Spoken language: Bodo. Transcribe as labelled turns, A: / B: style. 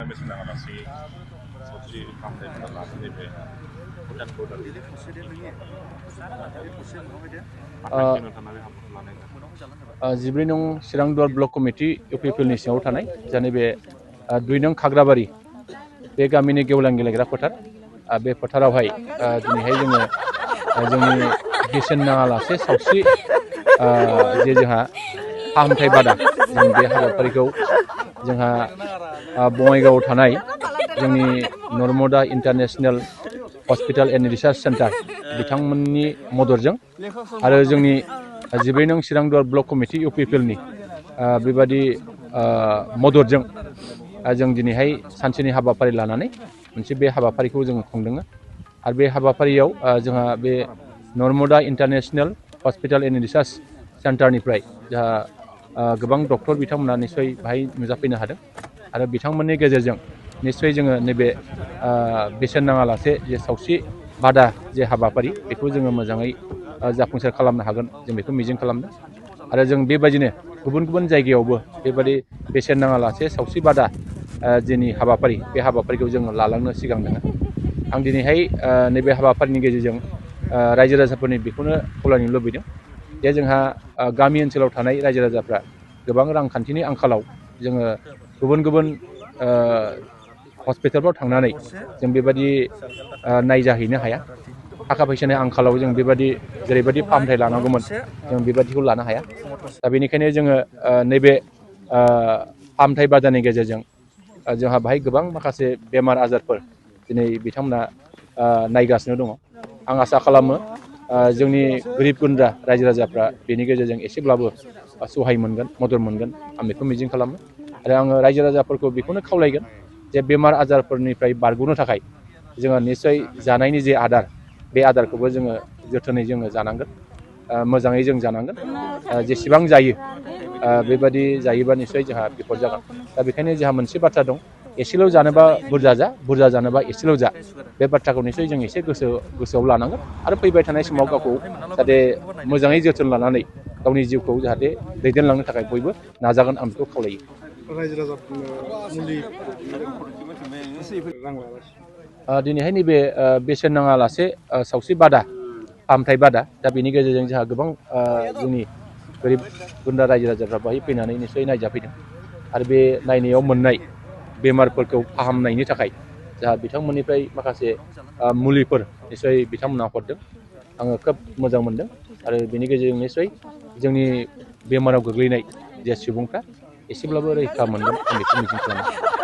A: बेसेन नाङालासे सावस्रि फाहामथायफोरा लानो नैबे भुटान बर्डार
B: जिब्रै नं चिरांदुवार ब्लक कमिटि इउपिपिएलनि सिङाव थानाय जोंनि बे 2 नं खाग्राबारि बे गामिनि गेवलां गेलेग्रा फोथार बे फोथारावहाय दिनैहाय जोङो जोंनि बेसेन नाङालासे सावस्रि जे जोंहा फाहामथाय बादा जों बे हाबाफारिखौ जोंहा बङाइगावआव थानाय जोंनि Narmada international hospital and research centre बिथांमोननि मददजों आरो जोंनि 14 नं चिरांदुवार ब्लक कमिटि इउपिपिएलनि बेबादि मददजों जों दिनैहाय सानसेनि हाबाफारि लानानै मोनसे बे हाबाफारिखौ जों खुंदों आरो बे हाबाफारियाव जोंहा बे Narmada international hospital and research सेन्टारनिफ्राय जोंहा गोबां डक्टर बिथांमोना निश्चय बाहाय नुजाफैनो हादों आरो बिथांमोननि गेजेरजों निश्चय जोङो नैबे बेसेन नाङालासे जे सावस्रि बादा जे हाबाफारि बेखौ जोङो मोजाङै जाफुंसार खालामनो हागोन जों बेखौ मिजिं खालामदों आरो जों बेबायदिनो गुबुन गुबुन जायगायावबो बेबादि बेसेन नाङालासे सावस्रि बादा जोंनि हाबाफारि बे हाबाफारिखौ जोङो लालांनो सिगांदों आं दिनैहाय नैबे हाबाफारिनि गेजेरजों रायजो राजाफोरनि बेखौनो खावलायनो लुबैदों जे जोंहा गामि ओनसोलाव थानाय रायजो राजाफ्रा गोबां रांखान्थिनि आंखालाव जोङो गुबुन गुबुन हस्पिटालफ्राव थांनानै जों बेबायदि नायजाहैनो हाया थाखा फैसानि आंखालाव जों बेबायदि जेरैबायदि फाहामथाय लानांगौमोन जों बेबायदिखौ लानो हाया दा बेनिखायनो जोङो नैबे फाहामथाय बादानि गेजेरजों जोंहा बाहाय गोबां माखासे बेमार आजारफोर दिनै बिथांमोना नायगासिनो दङ आं आसा खालामो जोंनि गोरिब गुन्द्रा रायजो राजाफ्रा बेनि गेजेरजों एसेब्लाबो सहाय मोनगोन मदद मोनगोन आं बेखौ मिजिं खालामो आरो आङो रायजो राजाफोरखौ बेखौनो खावलायगोन जे बेमार आजारफोरनिफ्राय बारग'नो थाखाय जोङो निस्सय जानायनि जे आदार बे आदारखौबो जोङो जोथोनै जोङो जानांगोन मोजाङै जों जानांगोन जेसेबां जायो बेबादि जायोबा निस्सय जोंहा बिपद जागोन दा बेखायनो जोंहा मोनसे बाथ्रा दं एसेल' जानोबा बुरजा जानोबा एसेल' जा बे बाथ्राखौ निस्सय जों एसे गोसोआव लानांगोन आरो फैबाय थानाय समाव गावखौ जाहाथे मोजाङै जोथोन लानानै गावनि जिउखौ जाहाथे दैदेनलांनो थाखाय बयबो नाजागोन आं बेखौ खावलायो
A: रायजो राजाफोरनो मुलि
B: दिनैहाय नैबे बेसेन नाङालासे सावस्रि बादा फाहामथाय बादा दा बेनि गेजेरजों जोंहा गोबां जोंनि गोरिब गुन्द्रा रायजो राजाफ्रा बाहाय फैनानै निस्सय नायजाफैदों आरो बे नायनायाव मोननाय बेमारफोरखौ फाहामनायनि थाखाय जोंहा बिथांमोननिफ्राय माखासे मुलिफोर निस्सय बिथांमोना हरदों आङो खोब मोजां मोनदों आरो बेनि गेजेरजों निस्सय जोंनि बेमाराव गोग्लैनाय जे सुबुंफ्रा एसेब्लाबो रैखा मोनगोन आं बेखौ मिजिं खालामो